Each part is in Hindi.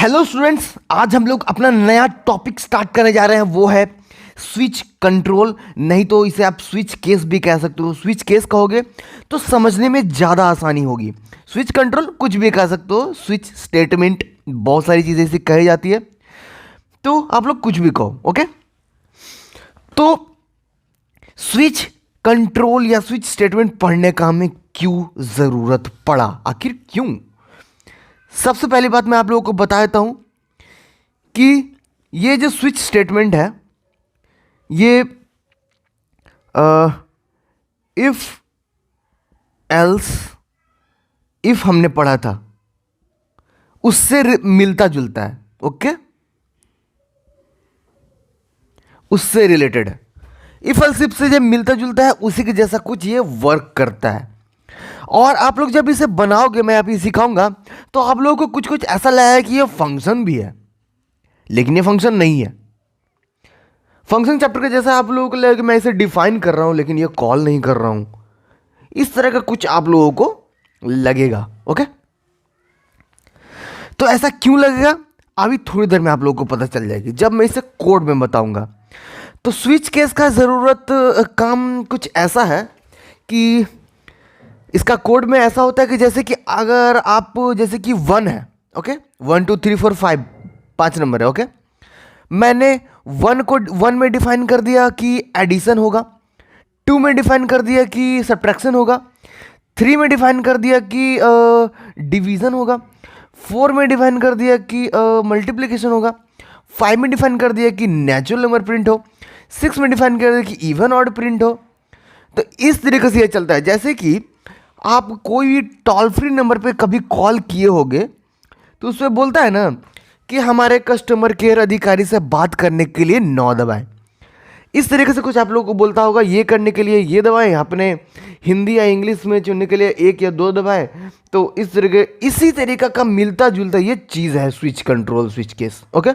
हेलो स्टूडेंट्स, आज हम लोग अपना नया टॉपिक स्टार्ट करने जा रहे हैं। वो है स्विच कंट्रोल, नहीं तो इसे आप स्विच केस भी कह सकते हो। स्विच केस कहोगे तो समझने में ज़्यादा आसानी होगी। स्विच कंट्रोल कुछ भी कह सकते हो, स्विच स्टेटमेंट बहुत सारी चीज़ें इसे कही जाती है, तो आप लोग कुछ भी कहो। ओके, तो स्विच कंट्रोल या स्विच स्टेटमेंट पढ़ने का हमें क्यों ज़रूरत पड़ा, आखिर क्यों? सबसे पहली बात मैं आप लोगों को बता देता हूं कि ये जो स्विच स्टेटमेंट है, ये इफ एल्स इफ हमने पढ़ा था उससे मिलता जुलता है। ओके, उससे रिलेटेड है। इफ एल्स इफ से जब मिलता जुलता है उसी के जैसा कुछ ये वर्क करता है। और आप लोग जब इसे बनाओगे, मैं अभी सिखाऊंगा, तो आप लोगों को कुछ कुछ ऐसा लगेगा कि ये फंक्शन भी है, लेकिन ये फंक्शन नहीं है। फंक्शन चैप्टर के जैसा आप लोगों को लगेगा कि मैं इसे डिफाइन कर रहा हूं लेकिन ये कॉल नहीं कर रहा हूं, इस तरह का कुछ आप लोगों को लगेगा। ओके, तो ऐसा क्यों लगेगा अभी थोड़ी देर में आप लोगों को पता चल जाएगी जब मैं इसे कोड में बताऊंगा। तो स्विच केस का ज़रूरत काम कुछ ऐसा है कि इसका कोड में ऐसा होता है कि जैसे कि अगर आप जैसे कि 1 है, ओके, 1 2 3 4 5 5 नंबर है। ओके, मैंने 1 को 1 में डिफाइन कर दिया कि एडिशन होगा, 2 में डिफाइन कर दिया कि सब्ट्रैक्शन होगा, 3 में डिफाइन कर दिया कि डिवीज़न होगा, 4 में डिफाइन कर दिया कि मल्टीप्लिकेशन होगा, 5 में डिफाइन कर दिया कि नेचुरल नंबर प्रिंट हो, 6 में डिफाइन कर दिया कि इवन ऑड प्रिंट हो। तो इस तरीके से ये चलता है। जैसे कि आप कोई भी टोल फ्री नंबर पे कभी कॉल किए होगे तो उसमें बोलता है ना कि हमारे कस्टमर केयर अधिकारी से बात करने के लिए 9 दबाएं। इस तरीके से कुछ आप लोगों को बोलता होगा, ये करने के लिए ये दबाएं, अपने हिंदी या इंग्लिश में चुनने के लिए 1 या 2 दबाएं। तो इसी तरीका का मिलता जुलता ये चीज़ है switch control, switch case. Okay,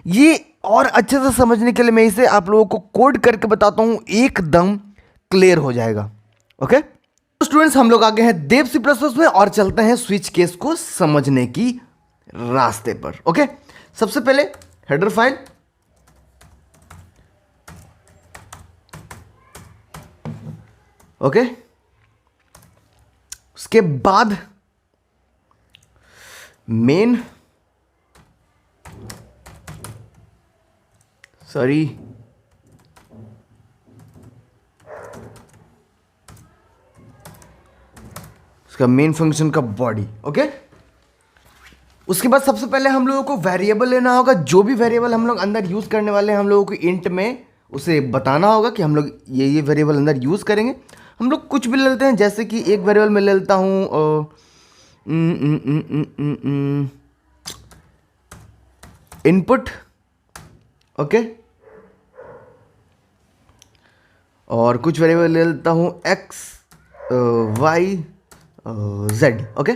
ये और अच्छे से समझने के लिए मैं इसे आप लोगों को कोड करके बताता हूँ, एकदम क्लियर हो जाएगा। ओके, तो स्टूडेंट्स, हम लोग आगे हैं देव सी प्लस प्लस में और चलते हैं स्विच केस को समझने की रास्ते पर। ओके, सबसे पहले हेडर फाइल, ओके, उसके बाद मेन, सॉरी, उसका मेन फंक्शन का बॉडी। ओके, उसके बाद सबसे पहले हम लोगों को वेरिएबल लेना होगा। जो भी वेरिएबल हम लोग अंदर यूज करने वाले हैं, हम लोगों को इंट में उसे बताना होगा कि हम लोग ये वेरिएबल अंदर यूज करेंगे। हम लोग कुछ भी ले लेते हैं, जैसे कि एक वेरिएबल में ले लेता हूँ इनपुट। ओके, और कुछ वेरिएबल ले लेता हूँ x, y, z. Okay,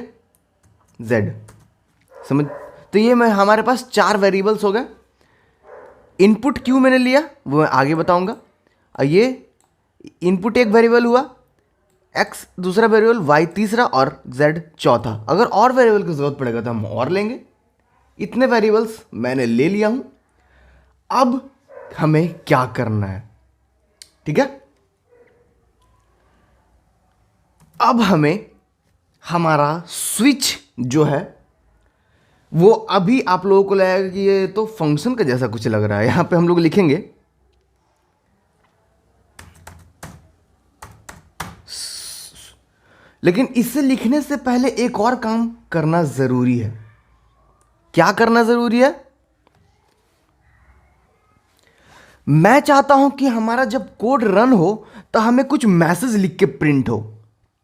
z, समझ? तो ये मैं हमारे पास 4 वेरिएबल्स हो गए। इनपुट क्यों मैंने लिया वो मैं आगे बताऊंगा। ये इनपुट एक वेरिएबल हुआ, एक्स दूसरा वेरिएबल, वाई तीसरा और जेड चौथा। अगर और वेरिएबल की जरूरत पड़ेगा तो हम और लेंगे। इतने वेरिएबल्स मैंने ले लिया हूं। अब हमें क्या करना है, ठीक है? अब हमें हमारा स्विच जो है वो अभी आप लोगों को लगेगा कि ये तो फंक्शन का जैसा कुछ लग रहा है। यहां पे हम लोग लिखेंगे लेकिन इसे लिखने से पहले एक और काम करना जरूरी है। क्या करना जरूरी है? मैं चाहता हूं कि हमारा जब कोड रन हो तो हमें कुछ मैसेज लिख के प्रिंट हो।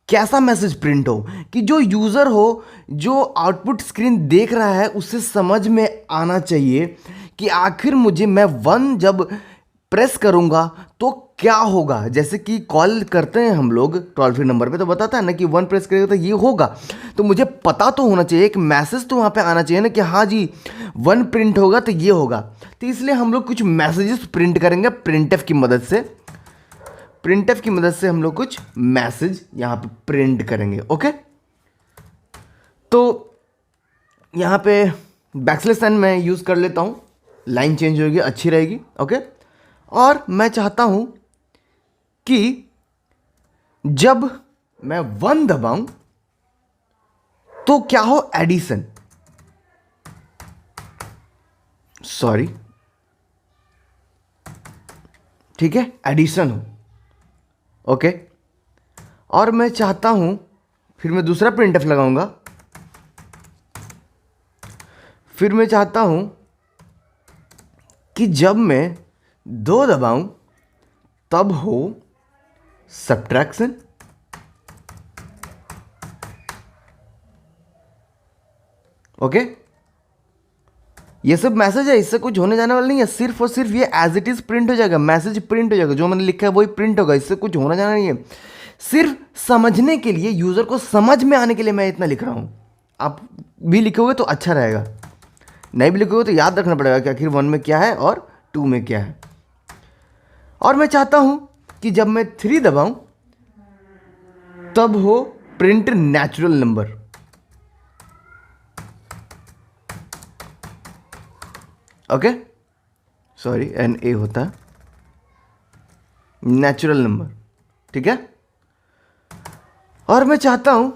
कैसा मैसेज प्रिंट हो कि जो यूजर हो, जो आउटपुट स्क्रीन देख रहा है, उसे समझ में आना चाहिए कि आखिर मैं 1 जब प्रेस करूंगा तो क्या होगा। जैसे कि कॉल करते हैं हम लोग टोल फ्री नंबर पे, तो बताता है ना कि 1 प्रेस करेगा तो ये होगा। तो मुझे पता तो होना चाहिए, एक मैसेज तो वहाँ पे आना चाहिए ना कि हाँ जी 1 प्रिंट होगा तो ये होगा। तो इसलिए हम लोग कुछ मैसेजेस प्रिंट करेंगे प्रिंटफ की मदद से। प्रिंटफ की मदद से हम लोग कुछ मैसेज यहाँ पे प्रिंट करेंगे। ओके, तो यहाँ पे बैकस्लैश एन मैं यूज़ कर लेता हूँ, लाइन चेंज होगी, अच्छी रहेगी। ओके, और मैं चाहता हूँ कि जब मैं 1 दबाऊं तो क्या हो, एडिशन, सॉरी, ठीक है, एडिशन हो। ओके, और मैं चाहता हूं, फिर मैं दूसरा प्रिंटफ लगाऊंगा, फिर मैं चाहता हूं कि जब मैं 2 दबाऊं तब हो सब्ट्रैक्शन। ओके, ये सब मैसेज है, इससे कुछ होने जाने वाला नहीं है, सिर्फ और सिर्फ ये एज इट इज प्रिंट हो जाएगा, मैसेज प्रिंट हो जाएगा, जो मैंने लिखा है वही प्रिंट होगा, इससे कुछ होना जाना नहीं है। सिर्फ समझने के लिए, यूजर को समझ में आने के लिए मैं इतना लिख रहा हूं। आप भी लिखोगे तो अच्छा रहेगा, नहीं भी लिखोगे तो याद रखना पड़ेगा कि आखिर 1 में क्या है और 2 में क्या है। और मैं चाहता हूं कि जब मैं 3 दबाऊं तब हो print natural number. Okay, sorry, NA होता है नेचुरल नंबर, ठीक है। और मैं चाहता हूं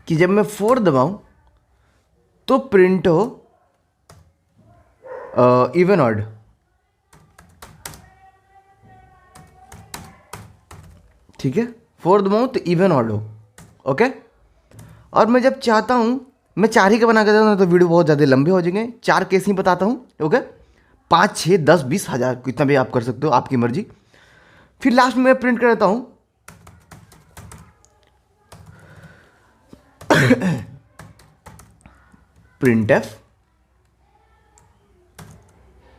कि जब मैं 4 दबाऊं तो प्रिंट हो इवन ऑड। ठीक है, 4 दबाऊं तो इवन ऑड हो। ओके, और मैं जब चाहता हूं, मैं 4 ही का बना के देता हूं तो वीडियो बहुत ज़्यादा लंबे हो जाएंगे, 4 केस ही बताता हूं। ओके, 5, 6, 10, 20, 1000 कितना भी आप कर सकते हो, आपकी मर्जी। फिर लास्ट में मैं प्रिंट कर देता हूं प्रिंट एफ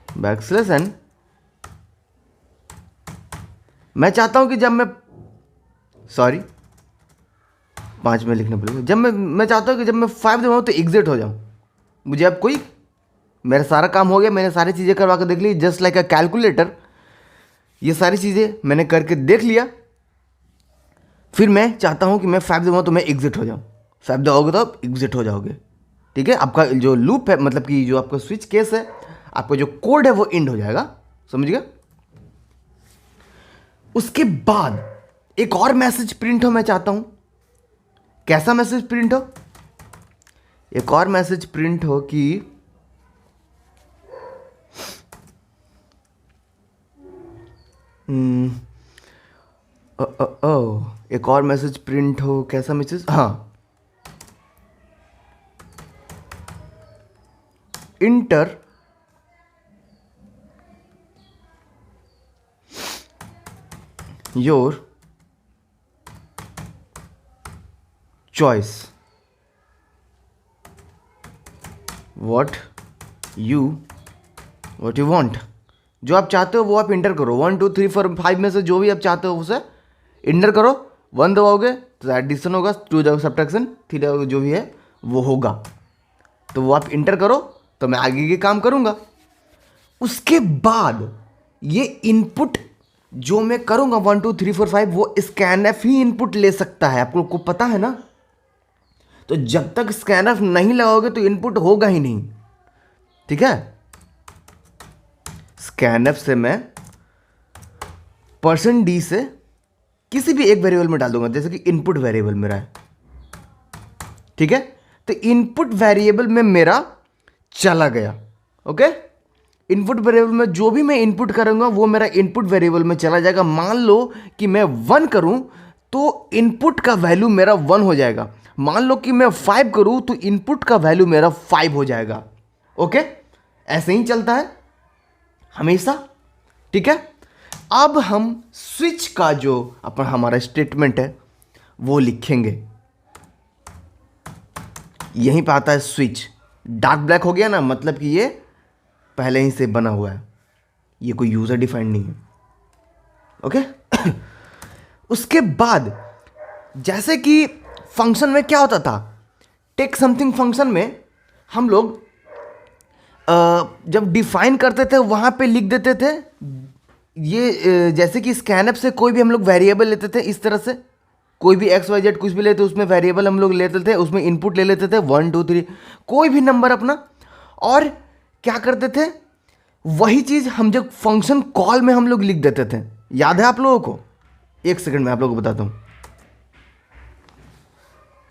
बैकस्लैश एन। मैं चाहता हूं कि जब मैं, सॉरी, 5 में लिखना पड़ेगा, जब मैं चाहता हूं कि जब मैं 5 दबाऊं तो एग्जिट हो जाऊं। मुझे अब कोई, मेरा सारा काम हो गया, मैंने सारी चीज़ें करवा कर देख ली, जस्ट लाइक अ कैलकुलेटर, ये सारी चीज़ें मैंने करके देख लिया। फिर मैं चाहता हूं कि मैं 5 दबाऊं तो मैं एग्जिट हो जाऊं। 5 दबाओगे तो आप एग्जिट हो जाओगे, ठीक है। आपका जो लूप है, मतलब कि जो आपका स्विच केस है, आपका जो कोड है वो एंड हो जाएगा, समझ गया। उसके बाद एक और मैसेज प्रिंट हो, मैं चाहता हूं। कैसा मैसेज प्रिंट हो? एक और मैसेज प्रिंट हो कि एक और मैसेज प्रिंट हो, कैसा मैसेज? हाँ, inter your choice, what you want. जो आप चाहते हो वो आप इंटर करो, 1 2 3 4 5 में से जो भी आप चाहते हो उसे इंटर करो। 1 दबाओगे तो एडिशन होगा, 2 दबाओगे सब्ट्रैक्शन, 3 दबाओगे जो भी है वो होगा। तो वो आप इंटर करो तो मैं आगे के काम करूंगा। उसके बाद ये इनपुट जो मैं करूंगा 1 2 3 4 5, वो स्कैनएफ ही इनपुट ले सकता है, आप लोग को पता है ना। तो जब तक स्कैनएफ नहीं लगाओगे तो इनपुट होगा ही नहीं, ठीक है। स्कैनएफ से मैं %d से किसी भी एक वेरिएबल में डाल दूंगा, जैसे कि इनपुट वेरिएबल मेरा है, ठीक है। तो इनपुट वेरिएबल में मेरा चला गया। ओके, इनपुट वेरिएबल में जो भी मैं इनपुट करूंगा वो मेरा इनपुट वेरिएबल में चला जाएगा। मान लो कि मैं 1 करूं तो इनपुट का वैल्यू मेरा 1 हो जाएगा। मान लो कि मैं 5 करूं तो इनपुट का वैल्यू मेरा 5 हो जाएगा। ओके, ऐसे ही चलता है हमेशा, ठीक है। अब हम स्विच का जो अपन हमारा स्टेटमेंट है वो लिखेंगे। यहीं पे आता है स्विच, डार्क ब्लैक हो गया ना, मतलब कि ये पहले ही से बना हुआ है, ये कोई यूजर डिफाइंड नहीं है। ओके उसके बाद जैसे कि फंक्शन में क्या होता था, टेक समथिंग फंक्शन में हम लोग जब डिफाइन करते थे वहां पे लिख देते थे ये, जैसे कि स्कैनएफ से कोई भी हम लोग वेरिएबल लेते थे इस तरह से, कोई भी एक्स वाई जेड कुछ भी लेते उसमें वेरिएबल हम लोग लेते थे, उसमें इनपुट ले लेते थे 1 2 3 कोई भी नंबर अपना, और क्या करते थे वही चीज़ हम जब फंक्शन कॉल में हम लोग लिख देते थे। याद है आप लोगों को? एक सेकंड में आप लोगों को बताता हूँ।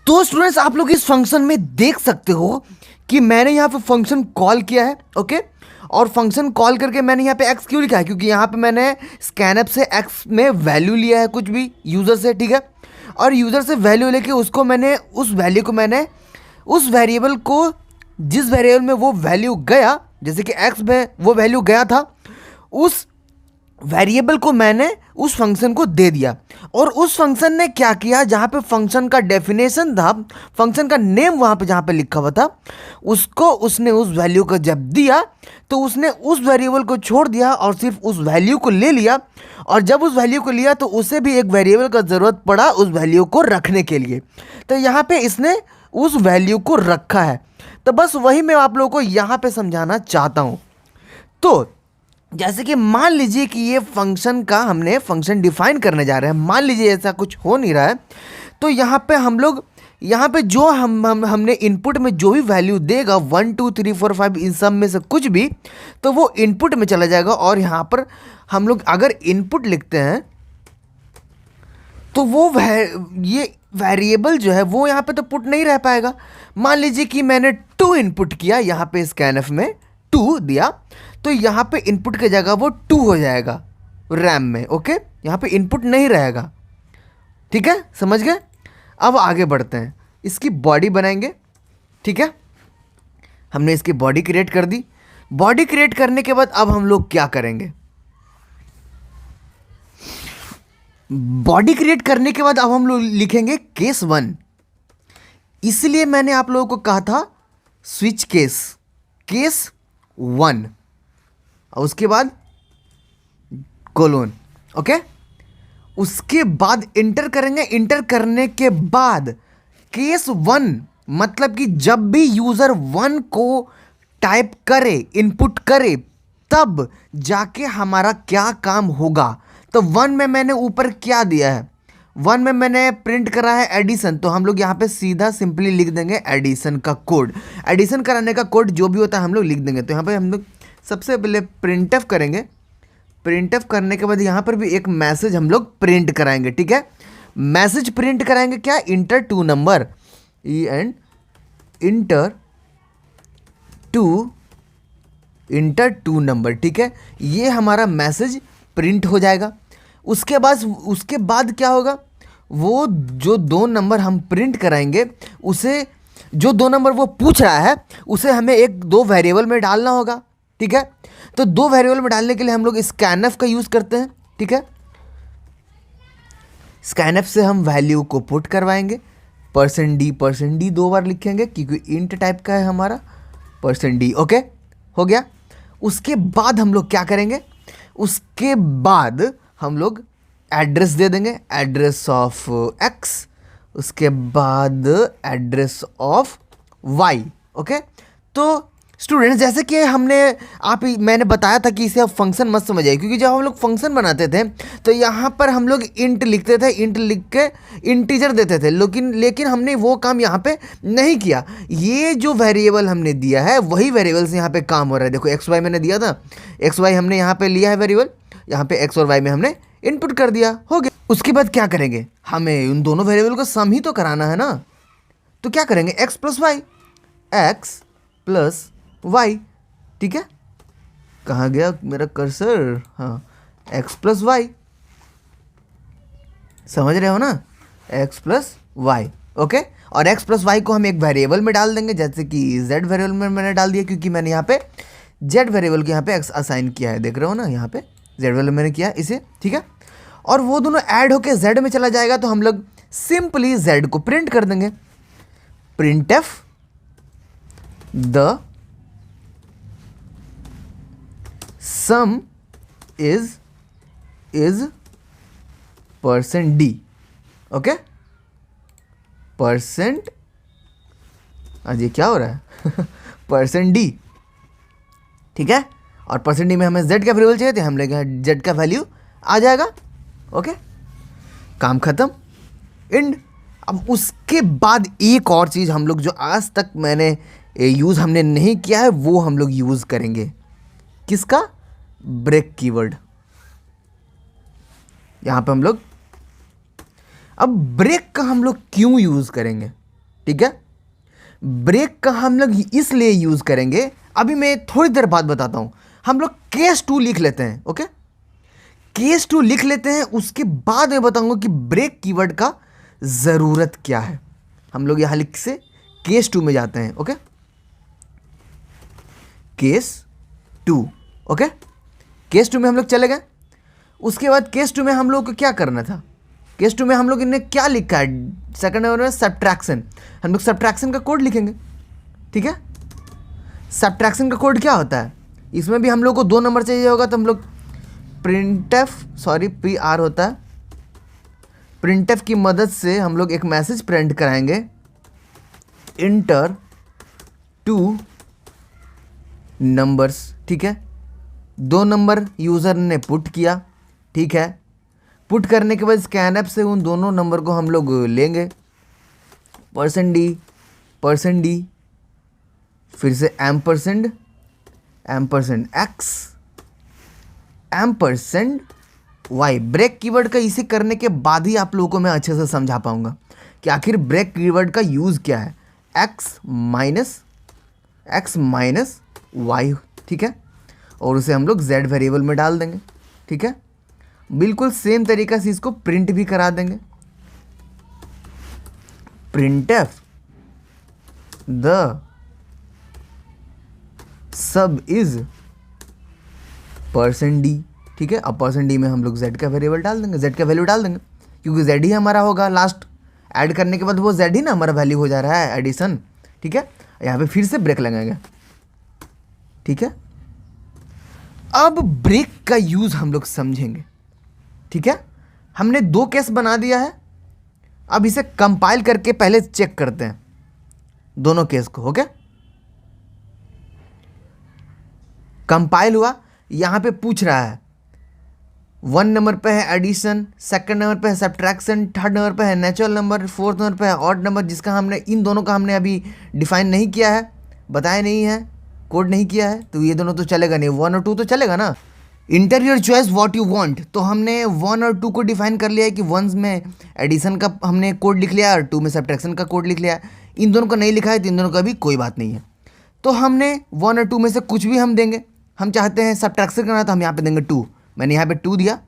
तो स्टूडेंट्स आप लोग इस फंक्शन में देख सकते हो कि मैंने यहाँ पे फंक्शन कॉल किया है, ओके। और फंक्शन कॉल करके मैंने यहाँ पे एक्स क्यों लिखा है? क्योंकि यहाँ पे मैंने स्कैनअप से एक्स में वैल्यू लिया है कुछ भी यूज़र से, ठीक है। और यूज़र से वैल्यू लेके उसको मैंने उस वैल्यू को मैंने उस वेरिएबल को जिस वेरिएबल में वो वैल्यू गया, जैसे कि एक्स में वो वैल्यू गया था, उस वेरिएबल को मैंने उस फंक्शन को दे दिया। और उस फंक्शन ने क्या किया, जहाँ पे फंक्शन का डेफिनेशन था, फंक्शन का नेम वहाँ पे जहाँ पे लिखा हुआ था, उसको उसने उस वैल्यू को जब दिया तो उसने उस वेरिएबल को छोड़ दिया और सिर्फ उस वैल्यू को ले लिया। और जब उस वैल्यू को लिया तो उसे भी एक वेरिएबल का ज़रूरत पड़ा उस वैल्यू को रखने के लिए, तो यहाँ पे इसने उस वैल्यू को रखा है। तो बस वही मैं आप लोगों को यहाँ पे समझाना चाहता हूँ। तो जैसे कि मान लीजिए कि ये फंक्शन का हमने फंक्शन डिफाइन करने जा रहे हैं, मान लीजिए ऐसा कुछ हो नहीं रहा है, तो यहाँ पे हम लोग यहाँ पे जो हमने इनपुट में जो भी वैल्यू देगा 1 2 3 4 5 इन सब में से कुछ भी, तो वो इनपुट में चला जाएगा। और यहाँ पर हम लोग अगर इनपुट लिखते हैं तो वो ये वेरिएबल जो है वो यहाँ पे तो पुट नहीं रह पाएगा। मान लीजिए कि मैंने 2 इनपुट किया यहाँ पे स्कैनफ में 2 दिया, तो यहाँ पे इनपुट की जगह वो 2 हो जाएगा रैम में, ओके। यहाँ पे इनपुट नहीं रहेगा, ठीक है, समझ गए। अब आगे बढ़ते हैं, इसकी बॉडी बनाएंगे, ठीक है। हमने इसकी बॉडी क्रिएट कर दी। बॉडी क्रिएट करने के बाद अब हम लोग क्या करेंगे, बॉडी क्रिएट करने के बाद अब हम लोग लिखेंगे केस 1। इसलिए मैंने आप लोगों को कहा था स्विच केस 1 और उसके बाद कोलोन, ओके। उसके बाद इंटर करेंगे। इंटर करने के बाद केस 1 मतलब कि जब भी यूज़र 1 को टाइप करे, इनपुट करे, तब जाके हमारा क्या काम होगा। तो 1 में मैंने ऊपर क्या दिया है, 1 में मैंने प्रिंट करा है एडिशन, तो हम लोग यहाँ पे सीधा सिंपली लिख देंगे एडिशन का कोड। एडिशन कराने का कोड जो भी होता है हम लोग लिख देंगे। तो यहाँ पे हम लोग सबसे पहले प्रिंटफ करेंगे। प्रिंटफ करने के बाद यहाँ पर भी एक मैसेज हम लोग प्रिंट कराएंगे, ठीक है। मैसेज प्रिंट कराएंगे क्या, enter 2 number, enter two number, ठीक है। ये हमारा मैसेज प्रिंट हो जाएगा। उसके बाद क्या होगा, वो जो 2 नंबर हम प्रिंट कराएंगे उसे, जो 2 नंबर वो पूछ रहा है उसे हमें 2 वेरिएबल में डालना होगा, ठीक है। तो 2 वेरिएबल में डालने के लिए हम लोग स्कैनफ का यूज़ करते हैं, ठीक है। स्कैनफ से हम वैल्यू को पुट करवाएंगे। %d 2 बार लिखेंगे क्योंकि इंट टाइप का है हमारा %d, ओके, हो गया। उसके बाद हम लोग क्या करेंगे, उसके बाद हम लोग एड्रेस दे देंगे, एड्रेस ऑफ x, उसके बाद एड्रेस ऑफ y, ओके। तो स्टूडेंट्स जैसे कि मैंने बताया था कि इसे आप फंक्शन मत समझिए, क्योंकि जब हम लोग फंक्शन बनाते थे तो यहाँ पर हम लोग इंट लिखते थे, इंट लिख के इंटीजर देते थे, लेकिन हमने वो काम यहाँ पे नहीं किया। ये जो वेरिएबल हमने दिया है वही वेरिएबल से यहाँ पे काम हो रहा है। देखो एक्स वाई मैंने दिया था, एक्स वाई हमने यहाँ पे लिया है वेरिएबल, यहाँ पे एक्स और वाई में हमने इनपुट कर दिया, हो गया। उसके बाद क्या करेंगे, हमें उन दोनों वेरिएबल को सम ही तो कराना है ना। तो क्या करेंगे, x प्लस वाई, ठीक है। कहाँ गया मेरा कर्सर, हाँ, x प्लस वाई, समझ रहे हो ना, x प्लस वाई, ओके। और x प्लस वाई को हम एक वेरिएबल में डाल देंगे, जैसे कि z वेरिएबल में मैंने डाल दिया, क्योंकि मैंने यहाँ पे z वेरिएबल के यहाँ पे x असाइन किया है, देख रहे हो ना, यहाँ पे z वेरिएबल मैंने किया इसे, ठीक है। और वो दोनों ऐड होके z में चला जाएगा, तो हम लोग सिंपली z को प्रिंट कर देंगे, printf the sum is %d, okay. आज ये क्या हो रहा है %d, ठीक है। और %d में हमें z का वेरिएबल चाहिए, तो हम लेंगे z का वैल्यू आ जाएगा, ओके, काम खत्म। एंड अब उसके बाद एक और चीज़ हम लोग जो आज तक मैंने यूज़ हमने नहीं किया है वो हम लोग यूज़ करेंगे। किसका? Break keyword. यहाँ पे हम लोग अब ब्रेक का हम लोग क्यों यूज़ करेंगे, ठीक है? ब्रेक का हम लोग इसलिए यूज़ करेंगे, अभी मैं थोड़ी देर बाद बताता हूँ। हम लोग केस 2 लिख लेते हैं, ओके? केस 2 लिख लेते हैं, उसके बाद मैं बताऊंगा कि ब्रेक कीवर्ड का ज़रूरत क्या है। हम लोग यहाँ लिख से केस 2 में जाते हैं, ओके? Case 2, okay? केस 2 में हम लोग चले गए। उसके बाद केस 2 में हम लोग को क्या करना था? केस 2 में हम लोग ने क्या लिखा है? सेकंड नंबर में सब्ट्रैक्शन। हम लोग सब्ट्रैक्शन का कोड लिखेंगे, ठीक है? सब्ट्रैक्शन का कोड क्या होता है? इसमें भी हम लोग को 2 नंबर चाहिए होगा, तो हम लोग PR होता है, प्रिंटफ की मदद से हम लोग एक मैसेज प्रिंट कराएंगे, इंटर 2 नंबर्स, ठीक है? 2 नंबर यूज़र ने पुट किया, ठीक है? पुट करने के बाद स्कैनएप से उन दोनों नंबर को हम लोग लेंगे, %D, फिर से ampersand x %y। Break keyword का इसे करने के बाद ही आप लोगों को मैं अच्छे से समझा पाऊंगा कि आखिर ब्रेक कीवर्ड का यूज़ क्या है। x माइनस y, ठीक है? और उसे हम लोग z वेरिएबल में डाल देंगे, ठीक है? बिल्कुल सेम तरीका से इसको प्रिंट भी करा देंगे, printf the sub is %D, ठीक है? अब %D में हम लोग z का वेरिएबल डाल देंगे, z का वैल्यू डाल देंगे, क्योंकि z ही हमारा होगा लास्ट। ऐड करने के बाद वो z ही ना हमारा वैल्यू हो जा रहा है, एडिशन, ठीक है? यहाँ पे फिर से ब्रेक लगाएंगे, ठीक है? अब ब्रेक का यूज़ हम लोग समझेंगे, ठीक है? हमने 2 केस बना दिया है, अब इसे कंपाइल करके पहले चेक करते हैं दोनों केस को, ओके? कंपाइल हुआ, यहाँ पे पूछ रहा है 1 नंबर पे है एडिशन, सेकंड नंबर पे है सब्ट्रैक्शन, थर्ड नंबर पे है नेचुरल नंबर, फोर्थ नंबर पे है ऑड नंबर, जिसका हमने इन दोनों का हमने अभी डिफाइन नहीं किया है, बताया नहीं है, कोड नहीं किया है, तो ये दोनों तो चलेगा नहीं, 1 और 2 तो चलेगा ना। Inter your choice what you want, तो हमने 1 और 2 को डिफाइन कर लिया है कि 1 में एडिशन का हमने कोड लिख लिया और 2 में सब्ट्रैक्शन का कोड लिख लिया है। इन दोनों को नहीं लिखा है तो इन दोनों का भी कोई बात नहीं है। तो हमने 1 और 2 में से कुछ भी हम देंगे। हम चाहते हैं सब्ट्रैक्शन करना, तो हम यहाँ पे देंगे 2। मैंने यहाँ पे 2 दिया,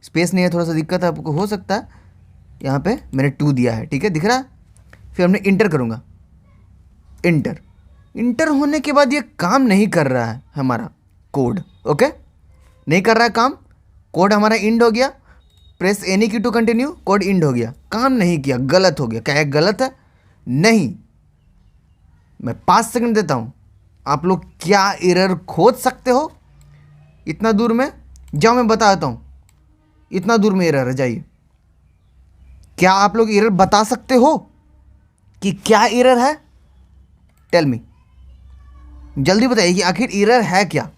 स्पेस नहीं है, थोड़ा सा दिक्कत है आपको हो सकता है, यहाँ पे मैंने 2 दिया है, ठीक है? दिख रहा है? फिर हमने इंटर करूँगा, इंटर होने के बाद ये काम नहीं कर रहा है हमारा कोड, ओके? नहीं कर रहा है काम, कोड हमारा इंड हो गया, प्रेस एनी की टू कंटिन्यू, कोड इंड हो गया, काम नहीं किया, गलत हो गया। क्या है गलत है? नहीं। मैं 5 सेकंड देता हूँ, आप लोग क्या एरर खोज सकते हो इतना दूर में? जाओ मैं बताता हूँ, इतना दूर में एरर है, जाइए। क्या आप लोग एरर बता सकते हो कि क्या एरर है? टेल मी, जल्दी बताइए कि आखिर एरर है क्या?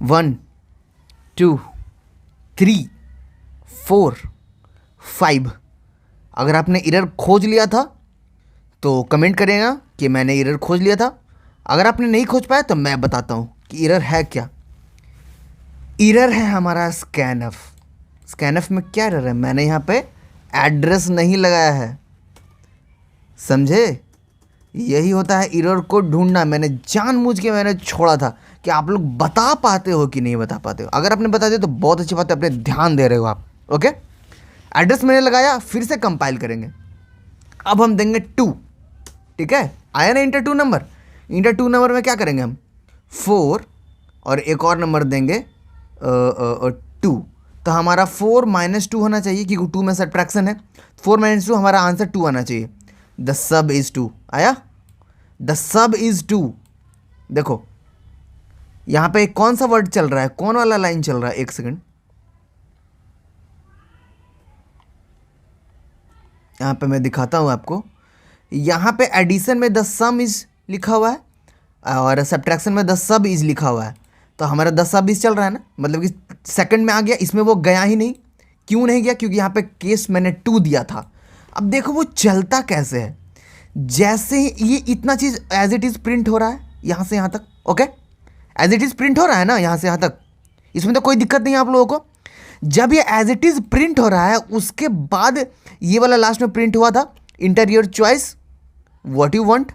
1 2 3 4 5। अगर आपने एरर खोज लिया था तो कमेंट करेगा कि मैंने एरर खोज लिया था। अगर आपने नहीं खोज पाया तो मैं बताता हूँ कि एरर है क्या। एरर है हमारा स्कैनफ। स्कैनफ में क्या एरर है? मैंने यहाँ पे एड्रेस नहीं लगाया है, समझे? यही होता है एरर को ढूंढना। मैंने जानबूझ के मैंने छोड़ा था कि आप लोग बता पाते हो कि नहीं बता पाते हो। अगर आपने बता दिया तो बहुत अच्छी बात है, अपने ध्यान दे रहे हो आप, ओके? एड्रेस मैंने लगाया, फिर से कंपाइल करेंगे। अब हम देंगे 2, ठीक है? आया ना इंटर 2 नंबर? इंटर 2 नंबर में क्या करेंगे हम? 4 और एक और नंबर देंगे 2। तो हमारा 4 - 2 होना चाहिए, क्योंकि 2 में सब्ट्रैक्शन है। 4 - 2 हमारा आंसर 2 आना चाहिए। द सब इज 2 आया, द सब इज 2। देखो यहाँ पे कौन सा वर्ड चल रहा है, कौन वाला लाइन चल रहा है? एक सेकंड, यहाँ पे मैं दिखाता हूँ आपको। यहाँ पे एडिशन में द सम इज लिखा हुआ है और सब्ट्रैक्शन में द सब इज लिखा हुआ है। तो हमारा द सब इज चल रहा है ना, मतलब कि सेकंड में आ गया, इसमें वो गया ही नहीं, क्यों नहीं गया? क्योंकि यहाँ पे केस मैंने 2 दिया था। अब देखो वो चलता कैसे है, जैसे ही ये इतना चीज़ एज इट इज़ प्रिंट हो रहा है यहाँ से यहाँ तक, okay, as it is print हो रहा है ना यहाँ से यहाँ तक, इसमें तो कोई दिक्कत नहीं है आप लोगों को। जब ये एज इट इज़ प्रिंट हो रहा है उसके बाद ये वाला लास्ट में प्रिंट हुआ था, inter your choice what you want,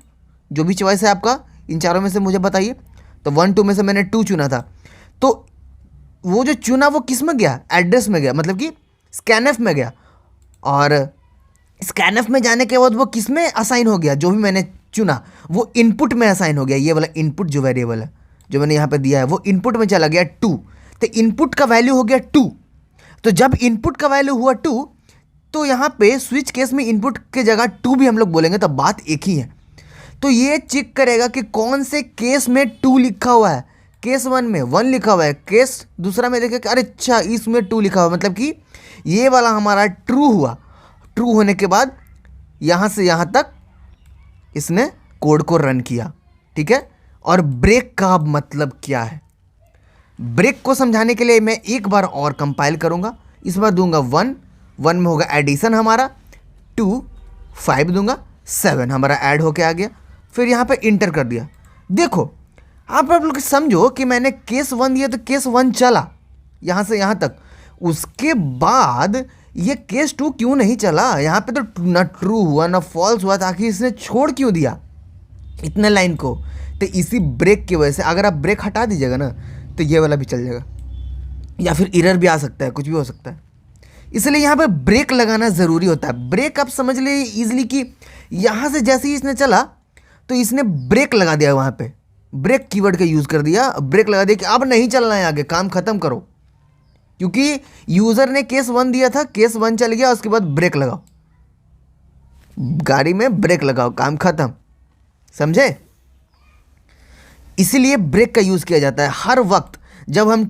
जो भी चॉइस है आपका इन चारों में से मुझे बताइए। तो 1 2 में से मैंने 2 चुना था, तो वो जो चुना वो किस में गया? एड्रेस में गया, मतलब कि स्कैनएफ में गया, और स्कैनएफ में जाने के बाद वो किस में असाइन हो गया? जो भी मैंने चुना वो इनपुट में असाइन हो गया। ये वाला इनपुट जो वेरिएबल है जो मैंने यहाँ पे दिया है वो इनपुट में चला गया 2, तो इनपुट का वैल्यू हो गया 2। तो जब इनपुट का वैल्यू हुआ 2 तो यहाँ पे स्विच केस में इनपुट के जगह 2 भी हम लोग बोलेंगे तो बात एक ही है। तो ये चेक करेगा कि कौन से केस में 2 लिखा हुआ है। केस 1 में 1 लिखा हुआ है, केस दूसरा में देखे अरे अच्छा इसमें 2 लिखा हुआ है, मतलब कि ये वाला हमारा ट्रू हुआ। ट्रू होने के बाद यहाँ से यहाँ तक इसने कोड को रन किया, ठीक है। और ब्रेक का मतलब क्या है? ब्रेक को समझाने के लिए मैं एक बार और कंपाइल करूँगा। इस बार दूंगा 1 1 में होगा एडिशन हमारा, 2 5 दूंगा, 7 हमारा ऐड होके आ गया। फिर यहाँ पे इंटर कर दिया। देखो आप लोग समझो कि मैंने केस 1 दिया तो केस 1 चला यहाँ से यहाँ तक, उसके बाद ये केस 2 क्यों नहीं चला? यहाँ पे तो ना ट्रू हुआ ना फॉल्स हुआ, ताकि इसने छोड़ क्यों दिया इतने लाइन को? तो इसी ब्रेक की वजह से, अगर आप ब्रेक हटा दीजिएगा ना तो ये वाला भी चल जाएगा, या फिर एरर भी आ सकता है, कुछ भी हो सकता है। इसलिए यहाँ पे ब्रेक लगाना ज़रूरी होता है। ब्रेक आप समझ ले इजीली कि यहाँ से जैसे ही इसने चला तो इसने ब्रेक लगा दिया, वहाँ पे ब्रेक कीवर्ड का यूज़ कर दिया, ब्रेक लगा दिया कि अब नहीं चलना है आगे, काम ख़त्म करो। क्योंकि यूज़र ने केस 1 दिया था, केस 1 चल गया, उसके बाद ब्रेक लगाओ, गाड़ी में ब्रेक लगाओ, काम ख़त्म, समझे? इसीलिए ब्रेक का यूज़ किया जाता है हर वक्त। जब हम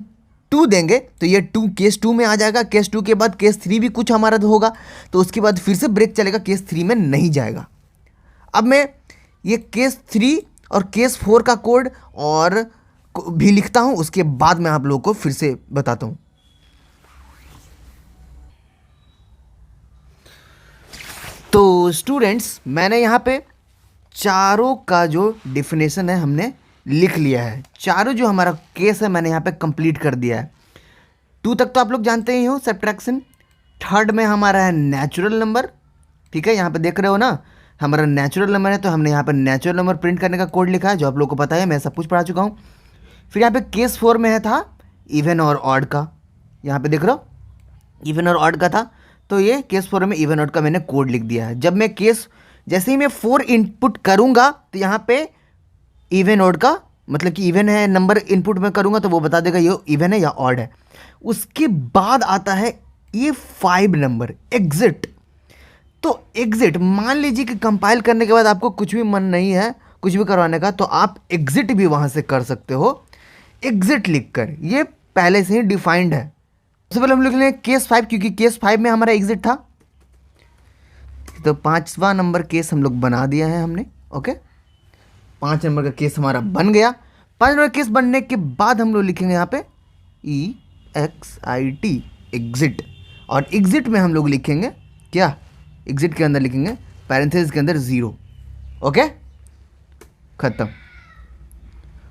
2 देंगे तो ये 2 केस 2 में आ जाएगा, केस 2 के बाद केस 3 भी कुछ हमारा होगा, तो उसके बाद फिर से ब्रेक चलेगा, केस 3 में नहीं जाएगा। अब मैं ये केस 3 और केस 4 का कोड और भी लिखता हूँ, उसके बाद मैं आप लोगों को फिर से बताता हूँ। तो स्टूडेंट्स मैंने यहाँ पे चारों का जो डेफिनेशन है हमने लिख लिया है। चारों जो हमारा केस है मैंने यहाँ पे कंप्लीट कर दिया है। 2 तक तो आप लोग जानते ही हो, सब्ट्रैक्शन। 3rd में हमारा है नेचुरल नंबर, ठीक है, यहाँ पे देख रहे हो ना, हमारा नेचुरल नंबर है, तो हमने यहाँ पे नेचुरल नंबर प्रिंट करने का कोड लिखा है, जो आप लोग को पता है, मैं सब कुछ पढ़ा चुका हूँ। फिर यहाँ पे केस 4 में है था इवन और ऑड का, यहाँ पे देख रहे हो इवन और ऑड का था, तो ये केस 4 में इवन ऑड का मैंने कोड लिख दिया है। जब मैं केस जैसे ही मैं 4 इनपुट करूँगा तो यहाँ पे इवन ऑड का मतलब कि इवन है नंबर इनपुट में करूँगा तो वो बता देगा ये इवन है या ऑड है। उसके बाद आता है ये 5 नंबर एग्जिट। तो एग्जिट मान लीजिए कि कंपाइल करने के बाद आपको कुछ भी मन नहीं है कुछ भी करवाने का, तो आप एग्जिट भी वहाँ से कर सकते हो, एग्जिट लिख कर, ये पहले से ही डिफाइंड है। सबसे पहले हम लिख लेंगे केस 5, क्योंकि केस 5 में हमारा एग्जिट था, तो 5वां नंबर केस हम लोग बना दिया है हमने, ओके। 5 नंबर का केस हमारा बन गया। 5 नंबर केस बनने के बाद हम लोग लिखेंगे यहाँ पे EXIT एग्जिट, और एग्जिट में हम लोग लिखेंगे क्या, एग्जिट के अंदर लिखेंगे पैरेंथेसिस के अंदर 0, ओके, खत्म।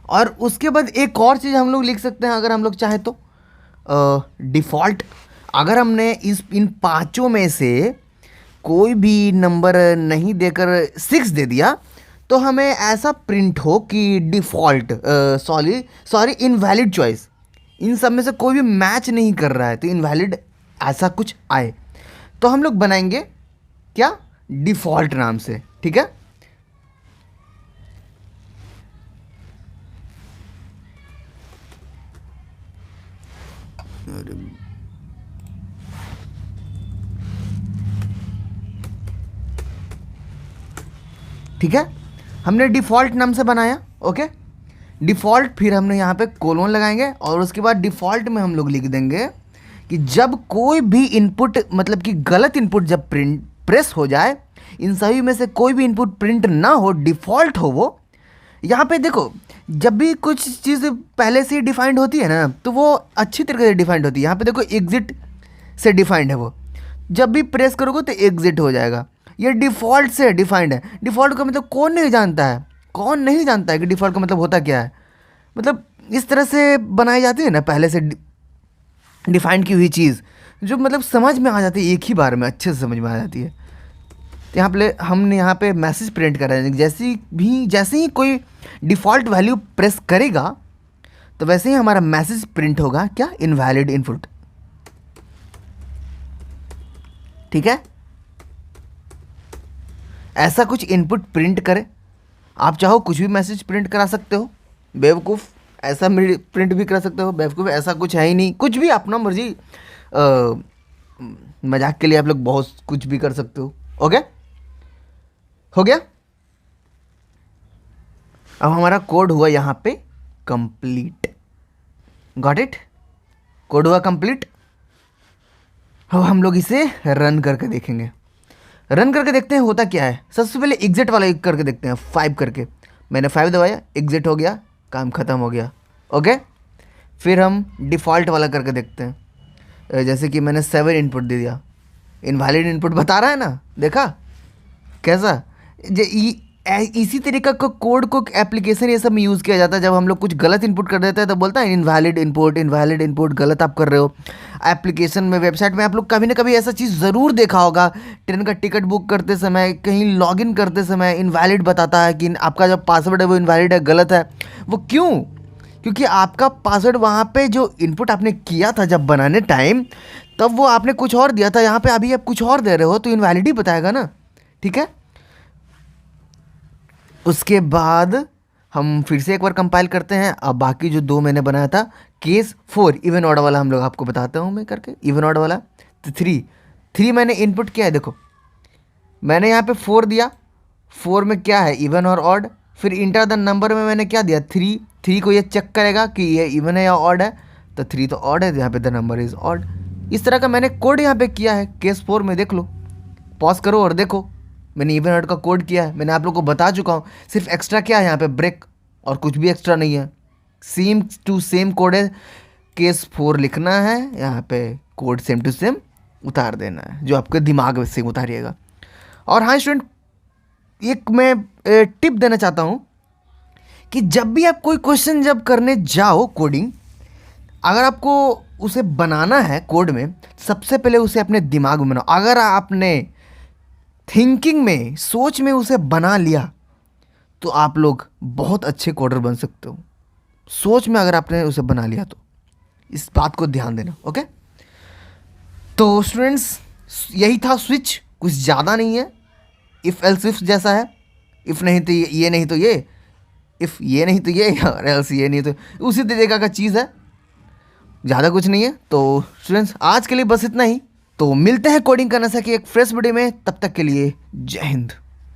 और उसके बाद एक और चीज़ हम लोग लिख सकते हैं अगर हम लोग चाहे तो, डिफ़ॉल्ट। अगर हमने इन 5 में से कोई भी नंबर नहीं देकर 6 दे दिया तो हमें ऐसा प्रिंट हो कि डिफ़ॉल्ट सॉरी इनवैलिड चॉइस, इन सब में से कोई भी मैच नहीं कर रहा है, तो इनवैलिड ऐसा कुछ आए, तो हम लोग बनाएंगे क्या, डिफ़ॉल्ट नाम से, ठीक है। ठीक है, हमने डिफ़ॉल्ट नाम से बनाया, ओके। डिफ़ॉल्ट, फिर हमने यहाँ पे कोलोन लगाएंगे, और उसके बाद डिफ़ॉल्ट में हम लोग लिख देंगे कि जब कोई भी इनपुट मतलब कि गलत इनपुट जब प्रेस हो जाए, इन सभी में से कोई भी इनपुट प्रिंट ना हो, डिफ़ॉल्ट हो वो। यहाँ पे देखो जब भी कुछ चीज़ पहले से ही डिफाइंड होती है ना तो वो अच्छी तरीके से डिफाइंड होती है। यहाँ पे देखो एग्जिट से डिफाइंड है वो, जब भी प्रेस करोगे तो एग्जिट हो जाएगा। ये डिफ़ॉल्ट से डिफाइंड है। डिफ़ॉल्ट का मतलब कौन नहीं जानता है, कौन नहीं जानता है कि डिफ़ॉल्ट का मतलब होता क्या है। मतलब इस तरह से बनाई जाती है ना पहले से डिफाइंड की हुई चीज़, जो मतलब समझ में आ जाती है एक ही बार में, अच्छे से समझ में आ जाती है। तो यहाँ पे हमने यहाँ पे मैसेज प्रिंट करा है, जैसे ही कोई डिफ़ॉल्ट वैल्यू प्रेस करेगा तो वैसे ही हमारा मैसेज प्रिंट होगा, क्या, इनवैलिड इनपुट। ठीक है, ऐसा कुछ इनपुट प्रिंट करे। आप चाहो कुछ भी मैसेज प्रिंट करा सकते हो, बेवकूफ़ ऐसा प्रिंट भी करा सकते हो, बेवकूफ़ ऐसा कुछ है ही नहीं, कुछ भी अपना मर्जी। मजाक के लिए आप लोग बहुत कुछ भी कर सकते हो। ओके, हो गया। अब हमारा कोड हुआ यहाँ पे कंप्लीट। गॉट इट, कोड हुआ कंप्लीट। अब हम लोग इसे रन करके देखेंगे। रन करके देखते हैं होता क्या है। सबसे पहले एग्जिट वाला एक करके देखते हैं, 5 करके। मैंने 5 दबाया, एग्जिट हो गया, काम ख़त्म हो गया। ओके, फिर हम डिफ़ॉल्ट वाला करके देखते हैं। जैसे कि मैंने 7 इनपुट दे दिया, इनवैलिड इनपुट बता रहा है ना, देखा कैसा। इसी तरीका का कोड को एप्लीकेशन ये सब में यूज़ किया जाता है। जब हम लोग कुछ गलत इनपुट कर देते हैं तो बोलता है इनवैलिड इनपुट, गलत आप कर रहे हो। एप्लीकेशन में, वेबसाइट में आप लोग कभी ना कभी ऐसा चीज़ ज़रूर देखा होगा। ट्रेन का टिकट बुक करते समय, कहीं लॉगिन करते समय इनवैलिड बताता है कि आपका जो पासवर्ड है वो इनवैलिड है, गलत है। वो क्यों? क्योंकि आपका पासवर्ड वहाँ पे जो इनपुट आपने किया था जब बनाने टाइम, तब वो आपने कुछ और दिया था। यहाँ पे अभी आप कुछ और दे रहे हो तो इनवैलिड ही बताएगा ना। ठीक है, उसके बाद हम फिर से एक बार कंपाइल करते हैं। अब बाकी जो 2 मैंने बनाया था, केस 4 इवन ऑड वाला हम लोग आपको बताता हूँ मैं करके, इवन ऑड वाला। तो 3 मैंने इनपुट किया है, देखो मैंने यहाँ पे 4 दिया। 4 में क्या है, इवन और ऑड। फिर इंटर द नंबर में मैंने क्या दिया, 3 को ये चेक करेगा कि ये इवन है या ऑड है, तो 3 तो ऑड है, तो यहाँ पे द नंबर इज़ ऑड। इस तरह का मैंने कोड यहाँ पे किया है केस 4 में। देख लो, पॉज करो और देखो, मैंने इवन ऑड का कोड किया है। मैंने आप लोग को बता चुका हूँ। सिर्फ एक्स्ट्रा क्या है यहाँ पे, ब्रेक, और कुछ भी एक्स्ट्रा नहीं है। सेम टू सेम कोड है। केस 4 लिखना है, यहाँ पे कोड सेम टू सेम उतार देना है, जो आपके दिमाग से उतारिएगा। और हाँ स्टूडेंट, एक मैं टिप देना चाहता हूँ कि जब भी आप कोई क्वेश्चन जब करने जाओ कोडिंग, अगर आपको उसे बनाना है कोड में, सबसे पहले उसे अपने दिमाग में बनाओ। अगर आपने थिंकिंग में, सोच में उसे बना लिया तो आप लोग बहुत अच्छे कोडर बन सकते हो। सोच में अगर आपने उसे बना लिया तो इस बात को ध्यान देना। ओके, तो स्टूडेंट्स यही था स्विच, कुछ ज़्यादा नहीं है। इफ़ एल्स इफ जैसा है, इफ़ नहीं तो ये नहीं तो ये, इफ़ ये नहीं तो ये, और एल्स ये नहीं तो, उसी तरीका का चीज़ है, ज़्यादा कुछ नहीं है। तो स्टूडेंट्स आज के लिए बस इतना ही। तो मिलते हैं कोडिंग करने से कि एक फ्रेश वीडियो में, तब तक के लिए जय हिंद।